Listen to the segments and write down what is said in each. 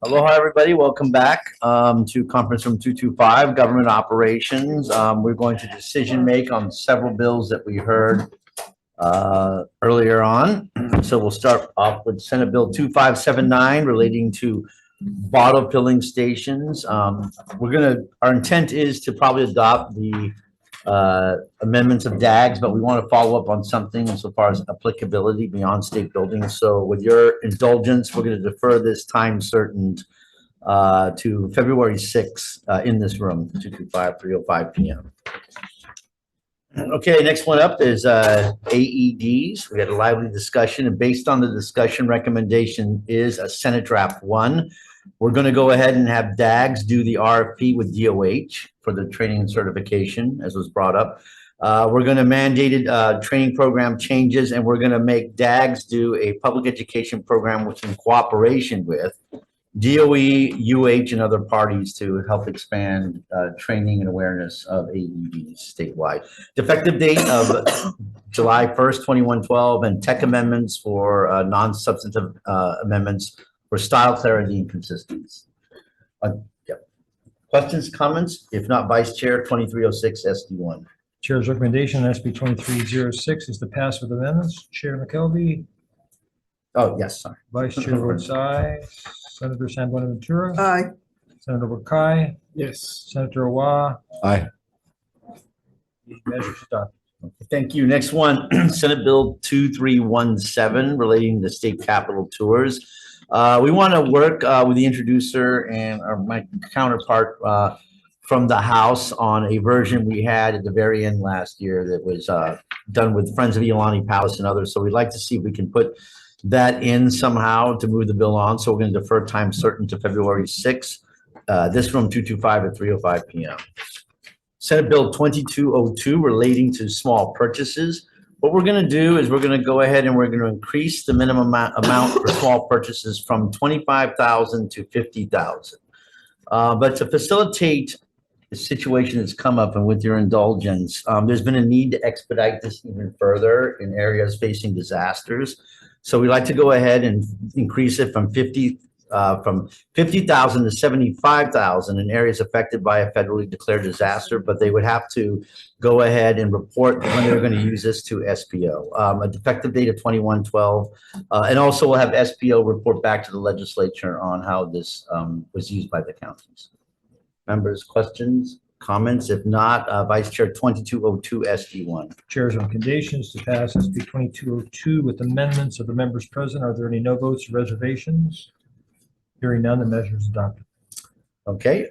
Aloha, everybody. Welcome back to Conference Room 225, Government Operations. We're going to decision make on several bills that we heard earlier on. So we'll start off with Senate Bill 2579 relating to bottle filling stations. Our intent is to probably adopt the amendments of DAGs, but we want to follow up on something insofar as applicability beyond state buildings. So with your indulgence, we're going to defer this time certain to February 6th in this room, 225-305 p.m. Okay, next one up is AEDs. We had a lively discussion, and based on the discussion, recommendation is a Senate Draft 1. We're going to go ahead and have DAGs do the RFP with DOH for the training and certification, as was brought up. We're going to mandate training program changes, and we're going to make DAGs do a public education program, which in cooperation with DOE, UH, and other parties to help expand training and awareness of AEDs statewide. The effective date of July 1st, 2112, and tech amendments for non-substantive amendments for style, clarity, and consistency. Yep. Questions, comments? If not, Vice Chair, 2306 SD1. Chair's recommendation on SB 2306 is to pass with amendments. Chair McKelvey. Oh, yes, sorry. Vice Chair votes aye. Senator San Buenaventura. Aye. Senator Wakai. Yes. Senator Awa. Aye. The measure is adopted. Thank you. Next one, Senate Bill 2317 relating to state capitol tours. We want to work with the introducer and my counterpart from the House on a version we had at the very end last year that was done with Friends of Iolani Palace and others. So we'd like to see if we can put that in somehow to move the bill on. So we're going to defer time certain to February 6th, this room 225 at 3:05 p.m. Senate Bill 2202 relating to small purchases. What we're going to do is we're going to go ahead and we're going to increase the minimum amount for small purchases from $25,000 to $50,000. But to facilitate the situation that's come up, and with your indulgence, there's been a need to expedite this even further in areas facing disasters. So we'd like to go ahead and increase it from 50,000 to 75,000 in areas affected by a federally declared disaster, but they would have to go ahead and report when they're going to use this to SPO. A effective date of 2112, and also we'll have SPO report back to the legislature on how this was used by the counties. Members, questions, comments? If not, Vice Chair 2202 SD1. Chair's recommendations to pass SB 2202 with amendments of the members present. Are there any no votes or reservations? Hearing none, the measure is adopted. Okay.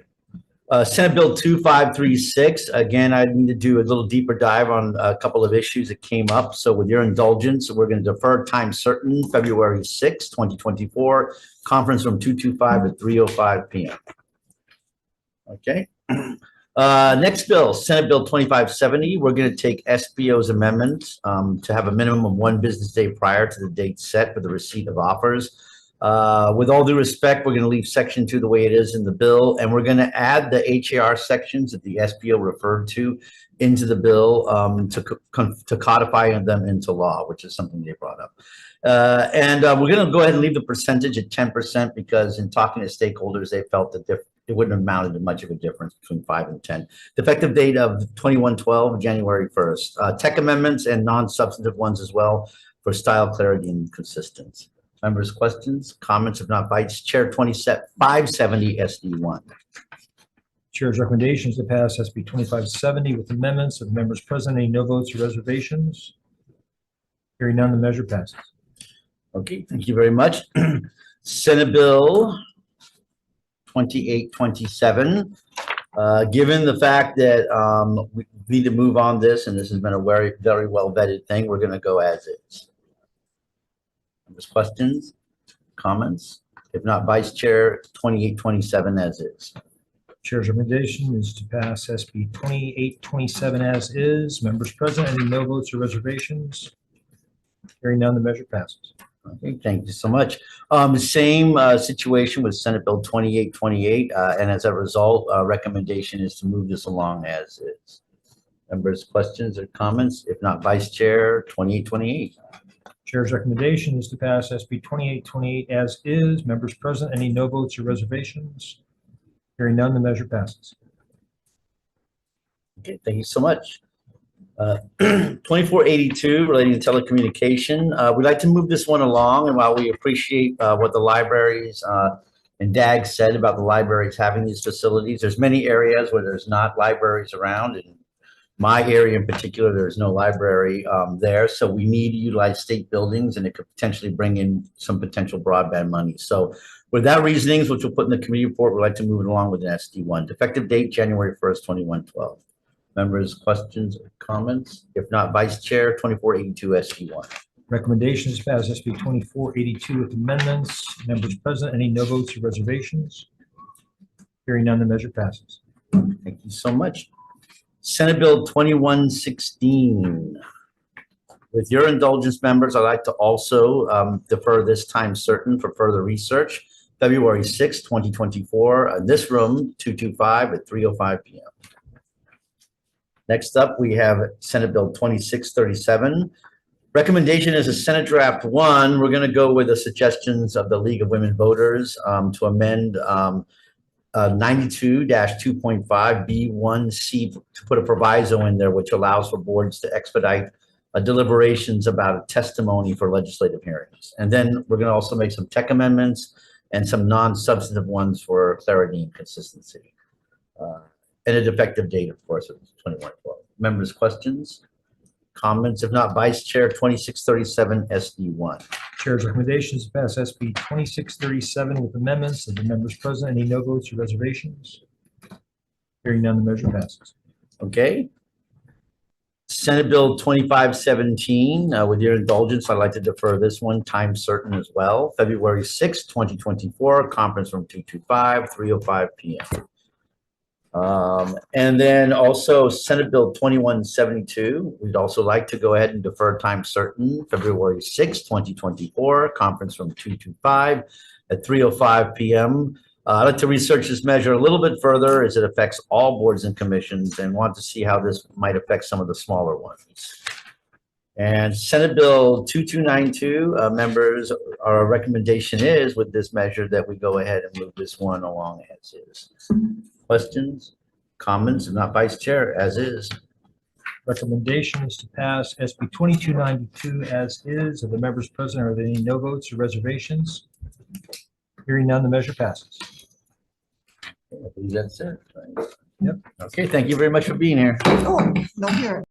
Senate Bill 2536. Again, I need to do a little deeper dive on a couple of issues that came up. So with your indulgence, we're going to defer time certain February 6, 2024, conference room 225 at 3:05 p.m. Okay. Next bill, Senate Bill 2570. We're going to take SBO's amendments to have a minimum of 1 business day prior to the date set for the receipt of offers. With all due respect, we're going to leave section 2 the way it is in the bill, and we're going to add the HAR sections that the SBO referred to into the bill to codify them into law, which is something they brought up. We're going to go ahead and leave the percentage at 10% because in talking to stakeholders, they felt that it wouldn't have amounted to much of a difference between 5 and 10. The effective date of 2112, January 1st. Tech amendments and non-substantive ones as well for style, clarity, and consistency. Members, questions, comments? If not, Vice Chair 570 SD1. Chair's recommendations to pass SB 2570 with amendments of the members present. Any no votes or reservations? Hearing none, the measure passes. Okay, thank you very much. Senate Bill 2827. Given the fact that we need to move on this, and this has been a very, very well vetted thing, we're going to go as is. Members, questions, comments? If not, Vice Chair 2827 as is. Chair's recommendation is to pass SB 2827 as is. Members present, any no votes or reservations? Hearing none, the measure passes. Okay, thank you so much. Same situation with Senate Bill 2828, and as a result, recommendation is to move this along as is. Members, questions or comments? If not, Vice Chair 2828. Chair's recommendation is to pass SB 2828 as is. Members present, any no votes or reservations? Hearing none, the measure passes. Okay, thank you so much. 2482 relating to telecommunication. We'd like to move this one along, and while we appreciate what the libraries and DAG said about the libraries having these facilities, there's many areas where there's not libraries around. In my area in particular, there's no library there, so we need to utilize state buildings, and it could potentially bring in some potential broadband money. So with that reasonings, which we'll put in the committee report, we'd like to move it along with an SD1. Effective date, January 1st, 2112. Members, questions or comments? If not, Vice Chair, 2482 SD1. Recommendation is to pass SB 2482 with amendments. Members present, any no votes or reservations? Hearing none, the measure passes. Thank you so much. Senate Bill 2116. With your indulgence, members, I'd like to also defer this time certain for further research. February 6, 2024, in this room, 225 at 3:05 p.m. Next up, we have Senate Bill 2637. Recommendation is a Senate Draft 1. We're going to go with the suggestions of the League of Women Voters to amend 92-2.5 B1C to put a proviso in there which allows for boards to expedite deliberations about a testimony for legislative hearings. And then we're going to also make some tech amendments and some non-substantive ones for clarity and consistency. And an effective date, of course, of 2112. Members, questions, comments? If not, Vice Chair, 2637 SD1. Chair's recommendation is to pass SB 2637 with amendments. Of the members present, any no votes or reservations? Hearing none, the measure passes. Okay. Senate Bill 2517. With your indulgence, I'd like to defer this one time certain as well. February 6, 2024, conference room 225, 3:05 p.m. And then also Senate Bill 2172. We'd also like to go ahead and defer time certain, February 6, 2024, conference room 225 at 3:05 p.m. I'd like to research this measure a little bit further as it affects all boards and commissions and want to see how this might affect some of the smaller ones. And Senate Bill 2292, members, our recommendation is with this measure that we go ahead and move this one along as is. Questions, comments? If not, Vice Chair, as is. Recommendation is to pass SB 2292 as is. Of the members present, are there any no votes or reservations? Hearing none, the measure passes. I believe that's it. Right? Yep. Okay, thank you very much for being here. Oh, no, here.